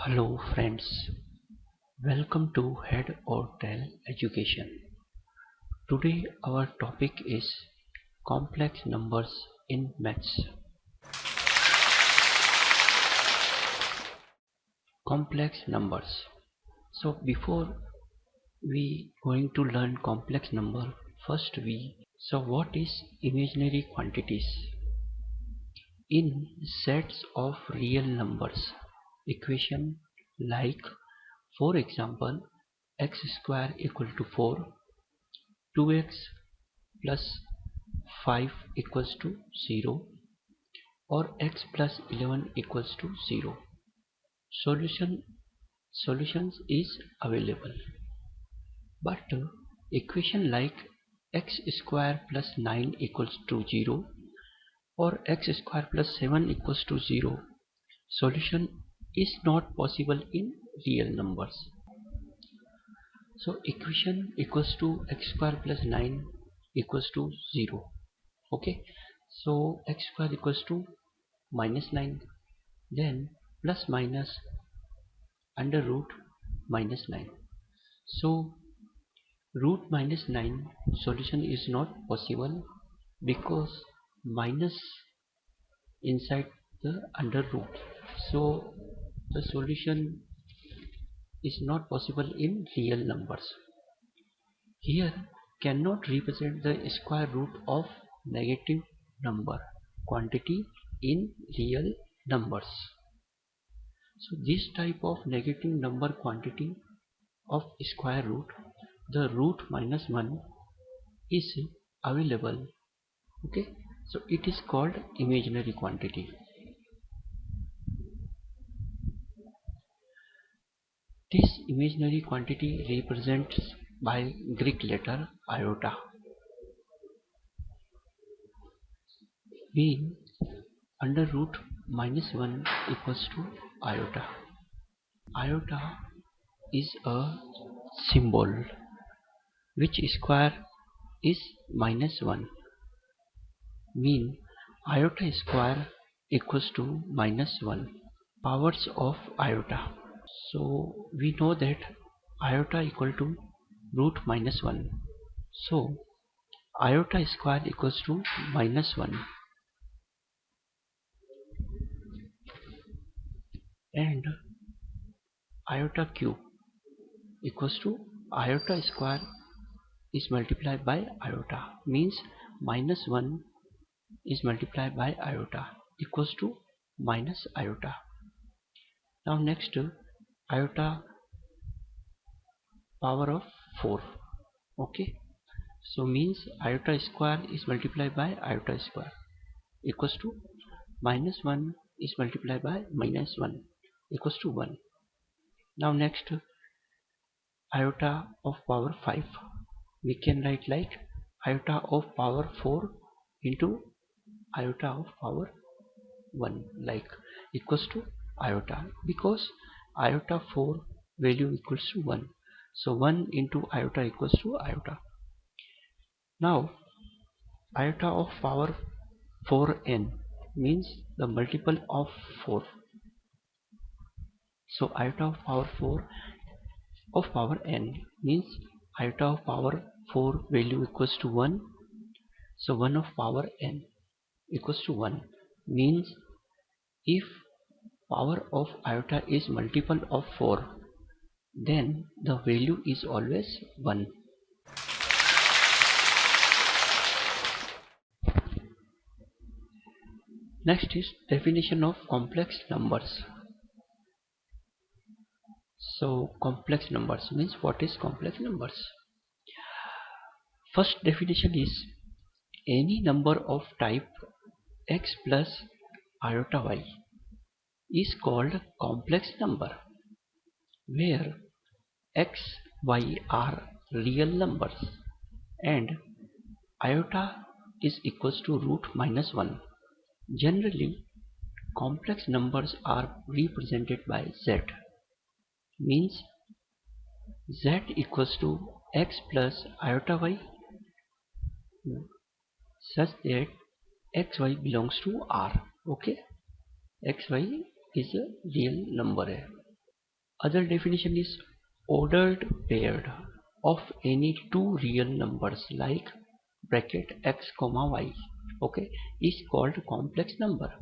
Hello friends, welcome to Head or Tail Education. Today our topic is complex numbers in maths. Complex numbers. So before we going to learn complex number, what is imaginary quantities? In sets of real numbers, equation like for example x square equal to 4, 2x plus 5 equals to 0 or x plus 11 equals to 0. Solution Solutions is available, but equation like x square plus 9 equals to 0 or x square plus 7 equals to 0 solution is not possible in real numbers. So equation equals to x square plus 9 equals to 0. Okay, so x square equals to minus 9, then plus minus under root minus 9. So root minus 9 solution is not possible because minus inside the under root. So the solution is not possible in real numbers. Here cannot represent the square root of negative number quantity in real numbers. So this type of negative number quantity of square root, the root minus 1 is available. Okay, so it is called imaginary quantity. This imaginary quantity represents by Greek letter iota, being under root minus 1 equals to iota. Iota is a symbol which square is minus 1, mean iota square equals to minus 1 powers of iota. So we know that iota equal to root minus 1. So iota square equals to minus 1 and iota cube equals to iota square is multiplied by iota, means minus 1 is multiplied by iota equals to minus iota. Now next iota power of 4. Okay, so means iota square is multiplied by iota square equals to minus 1 is multiplied by minus 1 equals to 1. Now next iota of power 5, we can write like iota of power 4 into iota of power 1 like equals to iota, because iota 4 value equals to 1, so 1 into iota equals to iota. Now iota of power 4n means the multiple of 4, so iota of power 4 of power n means iota of power 4 value equals to 1, so 1 of power n equals to 1, means if power of iota is multiple of 4, then the value is always 1. Next is definition of complex numbers. So complex numbers means what is complex numbers? First definition is any number of type x plus iota y is called complex number, where x, y are real numbers and iota is equals to root minus 1. Generally, complex numbers are represented by z, means z equals to x plus iota y, such that xy belongs to R. Okay, xy is a real number है. Other definition is ordered pair of any two real numbers like bracket x comma y, okay, is called complex number.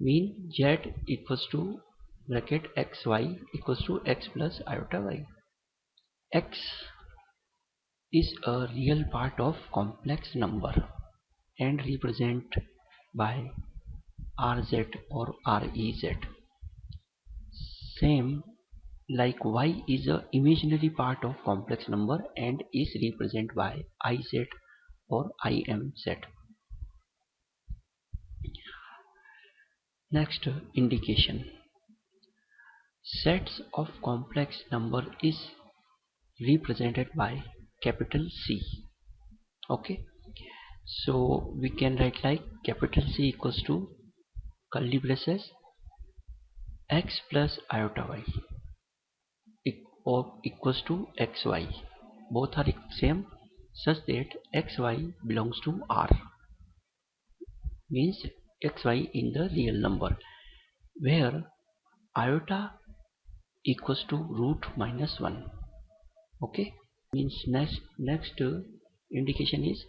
Mean z equals to bracket xy equals to x plus iota y. X is a real part of complex number and represent by rz or rez. Same like y is a imaginary part of complex number and is represented by iz or imz. Next, indication. Sets of complex number is represented by capital C. Okay, so we can write like capital C equals to curly braces x plus iota y or equals to xy. Both are same such that xy belongs to R, means xy in the real number, where iota equals to root minus 1. Okay, means next indication is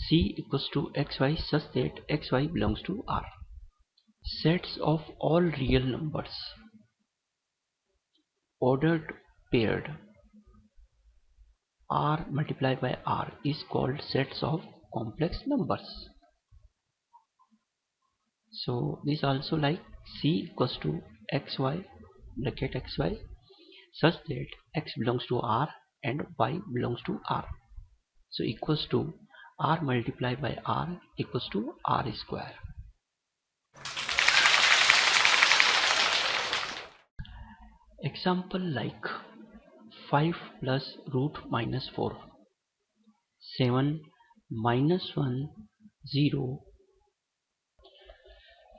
C equals to xy such that xy belongs to R. Sets of all real numbers ordered paired R multiplied by R is called sets of complex numbers. So this also like C equals to xy bracket xy such that x belongs to R and y belongs to R. So equals to R multiplied by R equals to R square. Example like 5 plus root minus 4, 7 minus 1, 0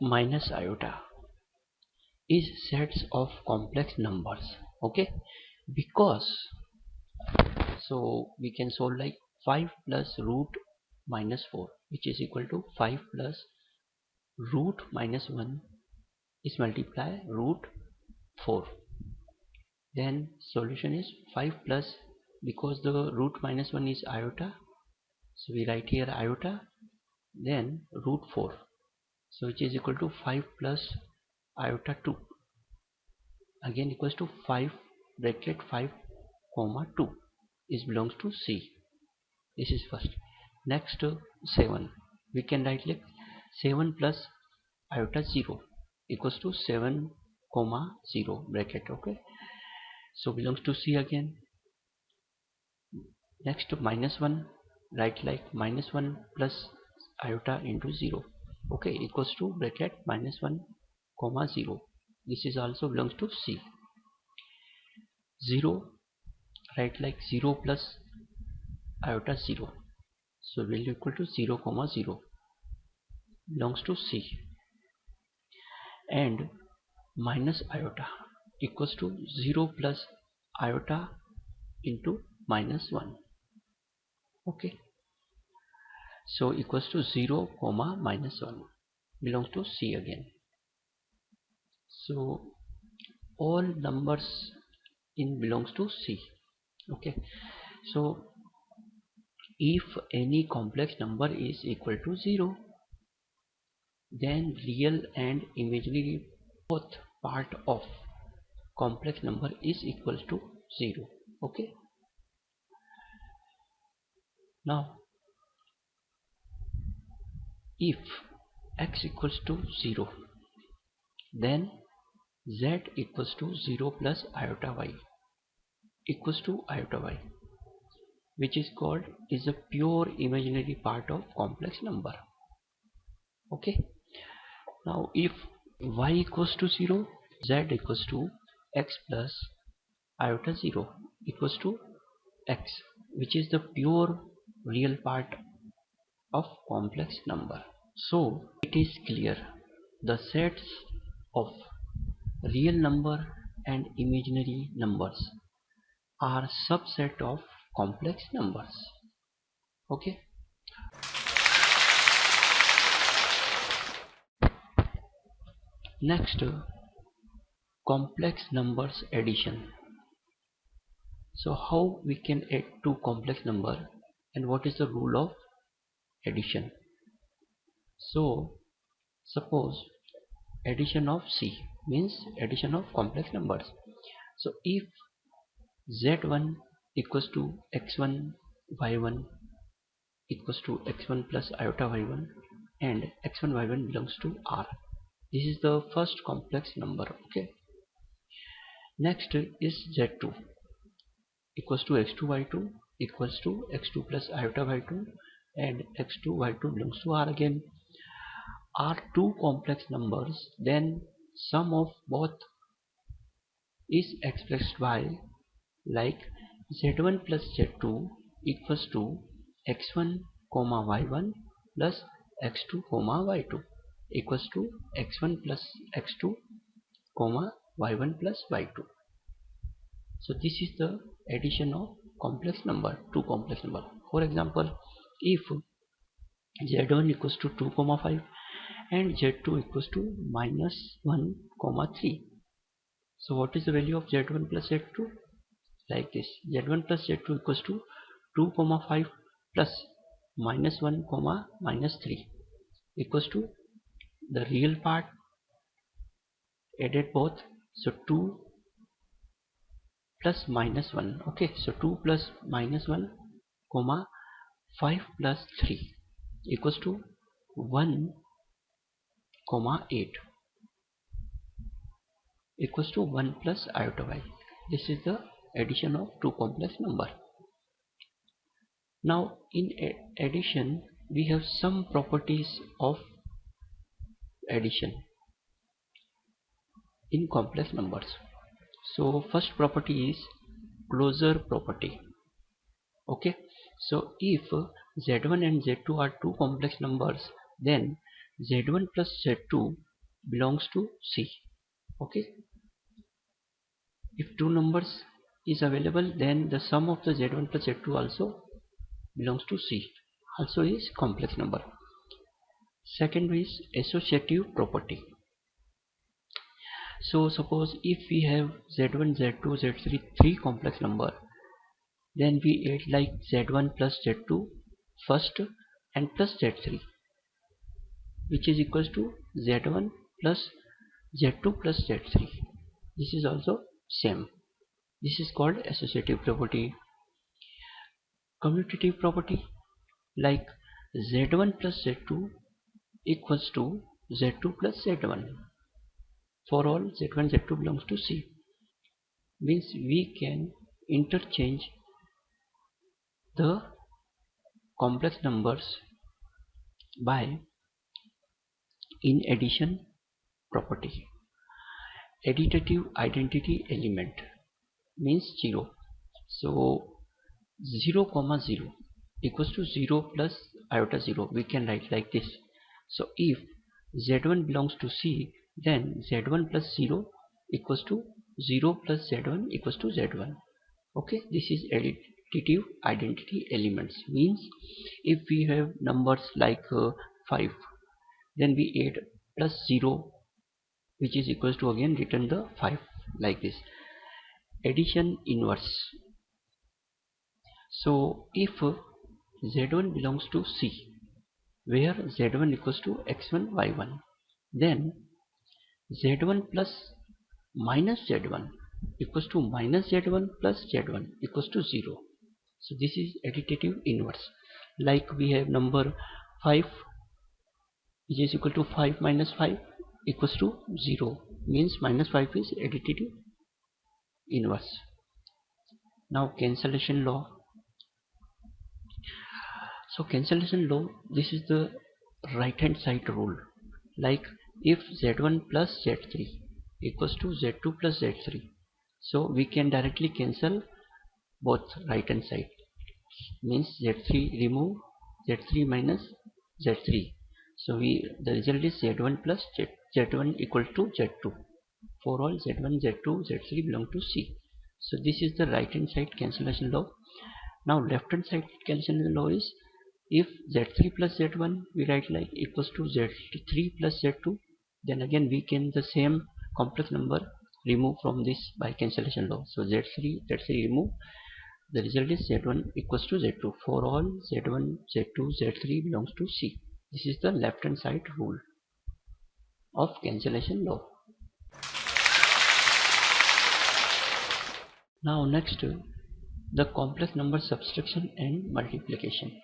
minus iota is sets of complex numbers. Okay, because so we can solve like 5 plus root minus 4, which is equal to 5 plus root minus 1 is multiply root 4. Then solution is 5 plus, because the root minus 1 is iota, so we write here iota, then root 4, so which is equal to 5 plus iota 2, again equals to 5 bracket 5 comma 2 is belongs to C. This is first. Next 7, we can write like 7 plus iota 0 equals to 7 comma 0 bracket. Okay, so belongs to C again. Next minus 1, write like minus 1 plus iota into 0, okay, equals to bracket minus 1 comma 0. This is also belongs to C. 0, write like 0 plus iota 0, so value equal to 0 comma 0 belongs to C. And minus iota equals to 0 plus iota into minus 1. Okay, so equals to 0 comma minus 1 belongs to C again. So all numbers in belongs to C. Okay, so if any complex number is equal to 0, then real and imaginary both part of complex number is equal to 0. Okay, now if x equals to 0, then z equals to 0 plus iota y equals to iota y, which is called is a pure imaginary part of complex number. Okay, now if y equals to 0, z equals to x plus iota 0 equals to x, which is the pure real part of complex number. So it is clear the sets of real number and imaginary numbers are subset of complex numbers. Okay, next complex numbers addition. So how we can add two complex number and what is the rule of addition? So suppose addition of C means addition of complex numbers. So if z1 equals to x1 y1 equals to x1 plus iota y1 and x1 y1 belongs to R. This is the first complex number. Okay. Next is z2 equals to x2 y2 equals to x2 plus iota y2 and x2 y2 belongs to R again. Are two complex numbers, then sum of both is expressed by like z1 plus z2 equals to x1 comma y1 plus x2 comma y2 equals to x1 plus x2 comma y1 plus y2. So this is the addition of complex number, two complex number. For example, if z1 equals to 2 comma 5 and z2 equals to minus 1 comma 3. So what is the value of z1 plus z2? Like this, z1 plus z2 equals to 2 comma 5 plus minus 1 comma minus 3 equals to the real part added both. So 2 plus minus 1. Okay, so 2 plus minus 1 comma 5 plus 3 equals to 1 comma 8 equals to 1 plus iota y. This is the addition of two complex number. Now in addition we have some properties of addition in complex numbers. So first property is closure property. Okay, so if z1 and z2 are two complex numbers, then z1 plus z2 belongs to C. Okay, if two numbers is available, then the sum of the z1 plus z2 also belongs to C, also is complex number. Second is associative property. So suppose if we have z1 z2 z3 three complex number, then we add like z1 plus z2 first and plus z3, which is equals to z1 plus z2 plus z3. This is also same. This is called associative property. Commutative property, like z1 plus z2 equals to z2 plus z1 for all z1 z2 belongs to C, means we can interchange the complex numbers by in addition property. Additive identity element means 0. So 0 comma 0 equals to 0 plus iota 0, we can write like this. So if z1 belongs to C, then z1 plus 0 equals to 0 plus z1 equals to z1. Okay, this is additive identity elements, means if we have numbers like 5, then we add plus 0, which is equals to again return the 5 like this. Addition inverse. So if z1 belongs to C, where z1 equals to x1 y1, then z1 plus minus z1 equals to minus z1 plus z1 equals to 0. So this is additive inverse. Like we have number 5, which is equal to 5 minus 5 equals to 0, means minus 5 is additive inverse. Now cancellation law. So cancellation law, this is the right hand side rule. Like if z1 plus z3 equals to z2 plus z3, so we can directly cancel both right hand side, means z3 remove z3 minus z3. So the result is z1 plus z1 equal to z2 for all z1 z2 z3 belong to C. So this is the right hand side cancellation law. Now left hand side cancellation law is, if z3 plus z1 we write like equals to z3 plus z2, then again we can the same complex number remove from this by cancellation law. So Z3 remove, the result is Z1 equals to Z2 for all Z1, Z2, Z3 belongs to C. This is the left hand side rule of cancellation law. Now next, the complex number subtraction and multiplication.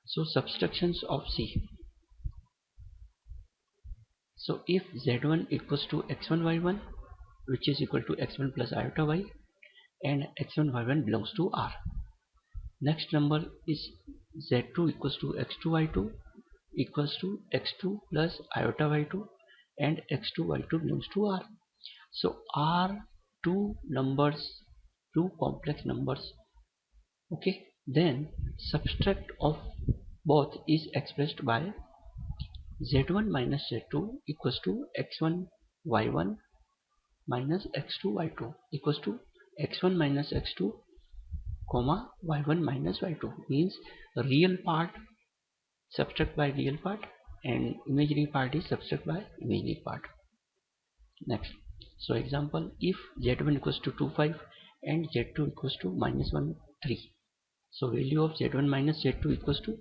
So subtractions of C. So if Z1 equals to x1 y1, which is equal to x1 plus iota y, and x1 y1 belongs to R. Next number is Z2 equals to x2 y2 equals to x2 plus iota y2, and x2 y2 belongs to R. So R two numbers, two complex numbers. Okay, then subtract of both is expressed by z1 minus z2 equals to x1 y1 minus x2 y2 equals to x1 minus x2 comma y1 minus y2, means real part subtract by real part and imaginary part is subtract by imaginary part. Next, so example, if z1 equals to 2 5 and z2 equals to minus 1 3, so value of z1 minus z2 equals to,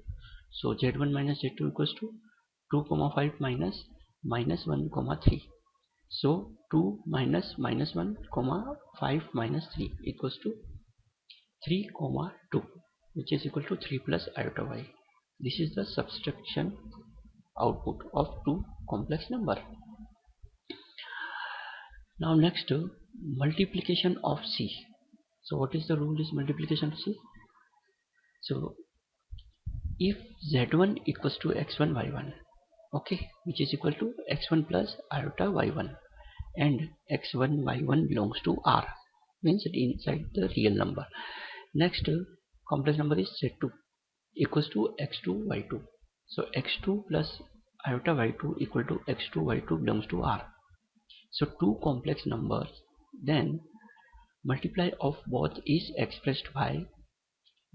so z1 minus z2 equals to 2 comma 5 minus minus 1 comma 3. So 2 minus minus 1 comma 5 minus 3 equals to 3 comma 2, which is equal to 3 plus iota y. This is the subtraction output of two complex number. Now next, multiplication of C. So what is the rule is multiplication of C? So if z1 equals to x1 y1, okay, which is equal to x1 plus iota y1, and x1 y1 belongs to R, means inside the real number. Next, complex number is z2 equals to x2 y2. So x2 plus iota y2 equal to x2 y2 belongs to R. So two complex numbers, then multiply of both is expressed by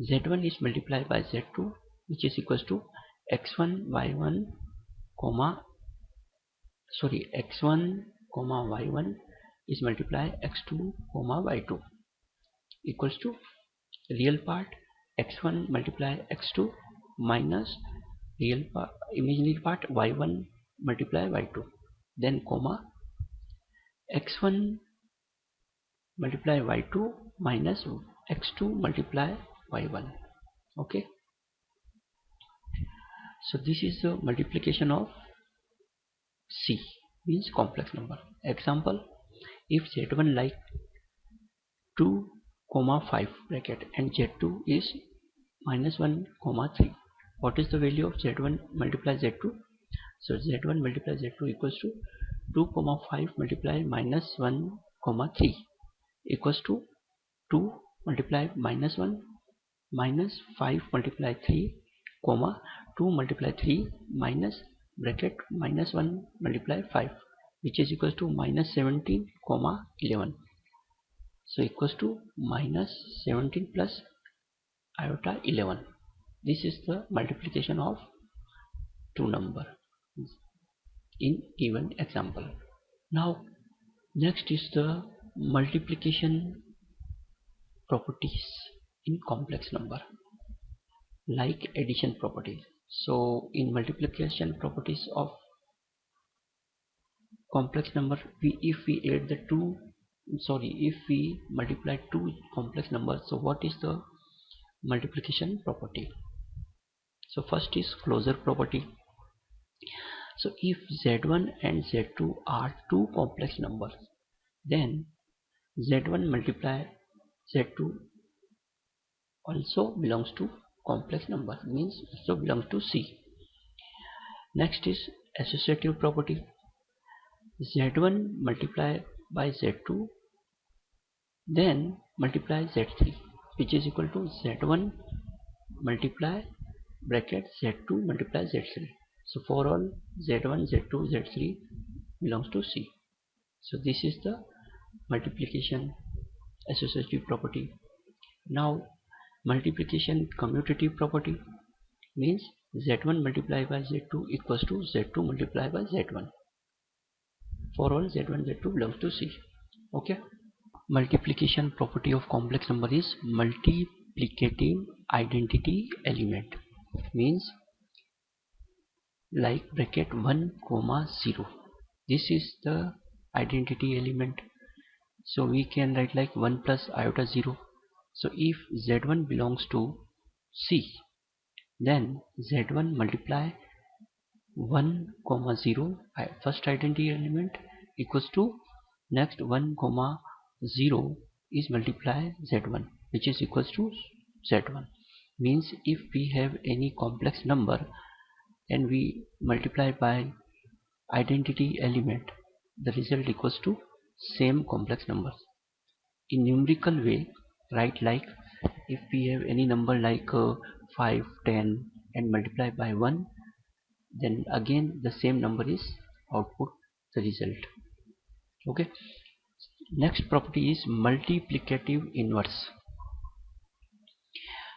z1 is multiplied by z2, which is equals to x1 y1 comma x1 comma y1 is multiplied x2 comma y2 equals to real part x1 multiply x2 minus real part imaginary part y1 multiply y2, then comma x1 multiply y2 minus x2 multiply y1. Okay, so this is the multiplication of C, means complex number. Example, if z1 like 2 comma 5 bracket and z2 is minus 1 comma 3, what is the value of z1 multiply z2? So z1 multiply z2 equals to 2 comma 5 multiply minus 1 comma 3 equals to 2 multiply minus 1 minus 5 multiply 3 comma 2 multiply 3 minus bracket minus 1 multiply 5, which is equals to minus 17 comma 11. So equals to minus 17 plus iota 11. This is the multiplication of two number in given example. Now next is the multiplication properties in complex number, like addition properties. So in multiplication properties of complex number, if we add the if we multiply two complex numbers, so what is the multiplication property? So first is closure property. So if z1 and z2 are two complex numbers, then z1 multiply z2 also belongs to complex number, means also belongs to C. Next is associative property. z1 multiply by z2 then multiply z3, which is equal to z1 multiply bracket z2 multiply z3. So for all z1 z2 z3 belongs to C. So this is the multiplication associative property. Now multiplication commutative property means z1 multiplied by z2 equals to z2 multiplied by z1. for all z1 z2 belongs to C. Okay. Multiplication property of complex number is multiplicative identity element, means like bracket 1 comma 0. This is the identity element, so we can write like 1 plus iota 0. So if z1 belongs to C, then z1 multiply 1 comma 0 first identity element equals to next 1 comma 0 is multiply z1, which is equals to z1. Means if we have any complex number and we multiply by identity element, the result equals to same complex numbers. In numerical way, write like if we have any number like 5, 10 and multiply by 1, then again the same number is output the result. Okay. Next property is multiplicative inverse.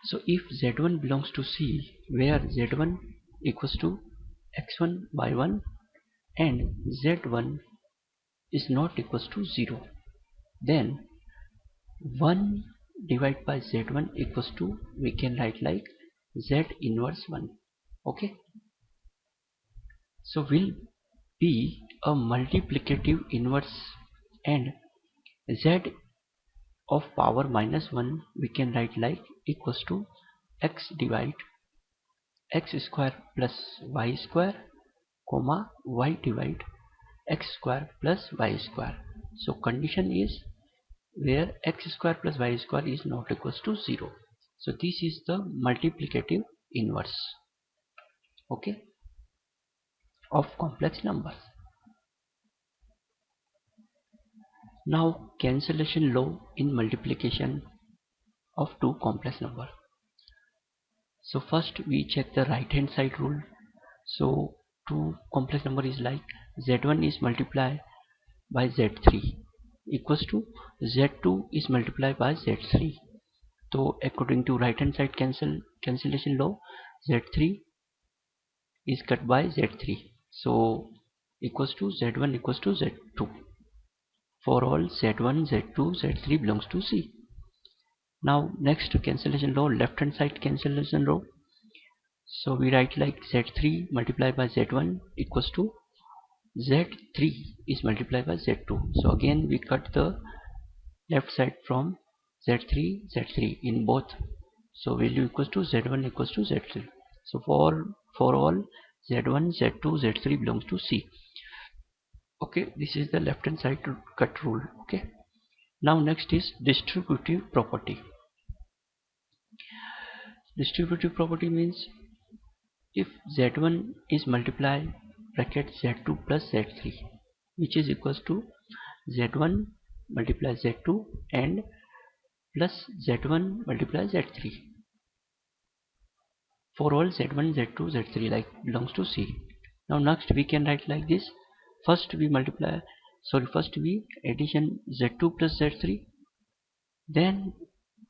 So if z1 belongs to C, where z1 equals to x1 by 1 and z1 is not equals to 0, then 1 divided by z1 equals to, we can write like z inverse 1. Okay. So will be a multiplicative inverse, and z of power minus 1 we can write like equals to x divide x square plus y square comma y divide x square plus y square. So condition is where x square plus y square is not equals to 0. So this is the multiplicative inverse, okay, of complex numbers. Now cancellation law in multiplication of two complex numbers. So first we check the right hand side rule. So two complex number is like z1 is multiplied by z3 equals to z2 is multiplied by z3. So according to right hand side cancellation law, z3 is cut by z3. So equals to z1 equals to z2 for all z1, z2, z3 belongs to C. Now next cancellation law, left hand side cancellation law. So we write like z3 multiplied by z1 equals to z3 is multiplied by z2. So again we cut the left side from z3 in both. So value equals to z1 equals to z3. So for all z1, z2, z3 belongs to C. Okay, this is the left hand side cut rule. Okay. Now next is distributive property. Distributive property means if z1 is multiplied bracket z2 plus z3, which is equals to z1 multiply z2 and plus z1 multiply z3 for all z1, z2, z3 like belongs to C. Now next we can write like this. First we addition z2 plus z3, then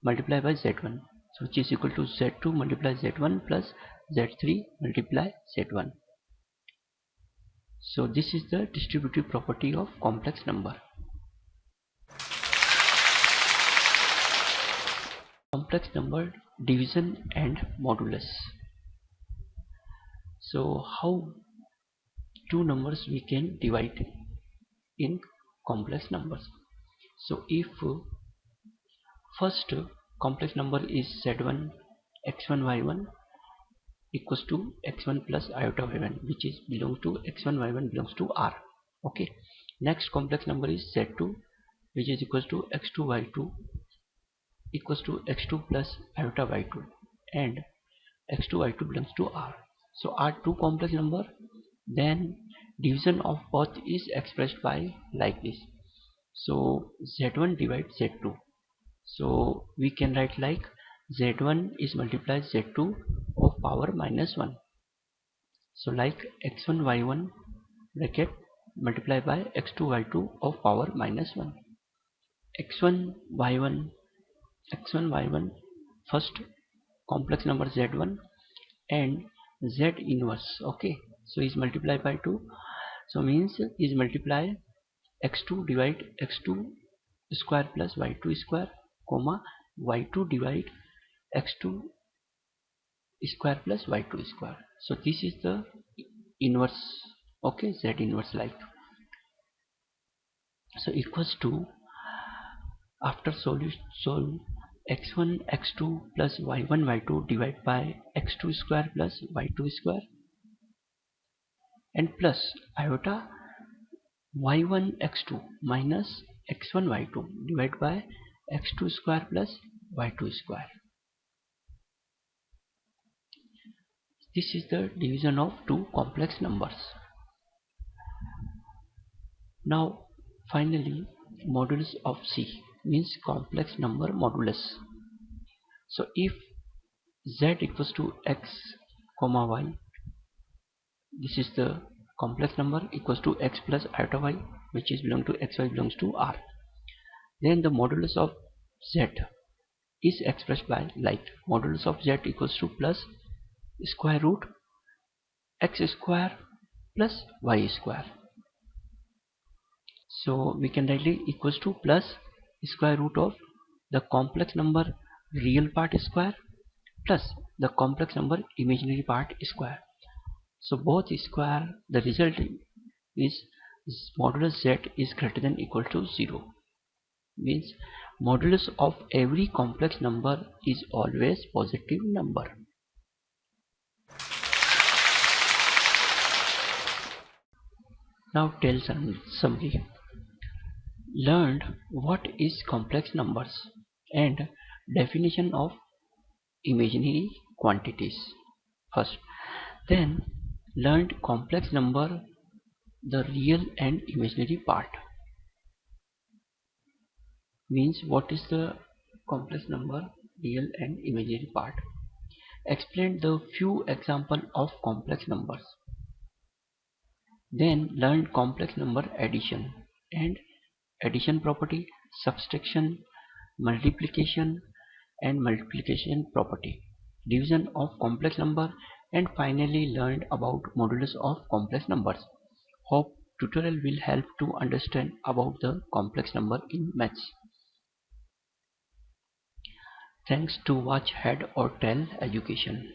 multiply by z1, so which is equal to z2 multiply z1 plus z3 multiply z1. So this is the distributive property of complex number. Complex number division and modulus. So how two numbers we can divide in complex numbers? So if first complex number is z1 x1 y1 equals to x1 plus iota y1, which is belongs to x1 y1 belongs to R. Okay. Next complex number is z2, which is equals to x2 y2 equals to x2 plus iota y2, and x2 y2 belongs to R. So are two complex number, then division of both is expressed by like this. So z1 divides z2. So we can write like z1 is multiplied z2 of power minus 1. So like x1 y1 bracket multiply by x2 y2 of power minus 1. x1 y1 x1 y1 first complex number z1 and z inverse. Okay, so is multiplied by 2, so means is multiply x2 divide x2 square plus y2 square, comma y2 divide x2 square plus y2 square. So this is the inverse, okay, z inverse like. So equals to, after solve x1 x2 plus y1 y2 divided by x2 square plus y2 square, and plus iota y1 x2 minus x1 y2 divided by x2 square plus y2 square. This is the division of two complex numbers. Now finally, modulus of C means complex number modulus. So if z equals to x comma y, this is the complex number equals to x plus iota y, which is belong to xy belongs to R. Then the modulus of z is expressed by like modulus of z equals to plus square root x square plus y square. So we can write it equals to plus square root of the complex number real part square plus the complex number imaginary part square. So both square, the result is modulus z is greater than equal to 0. Means modulus of every complex number is always positive number. Now tell summary. Learned what is complex numbers and definition of imaginary quantities first. Then learned complex number, the real and imaginary part. Means what is the complex number, real and imaginary part. Explain the few examples of complex numbers. Then learn complex number addition and addition property, subtraction, multiplication and multiplication property, division of complex number, and finally learned about modulus of complex numbers. Hope tutorial will help to understand about the complex number in maths. Thanks to watch Head or Tail Education.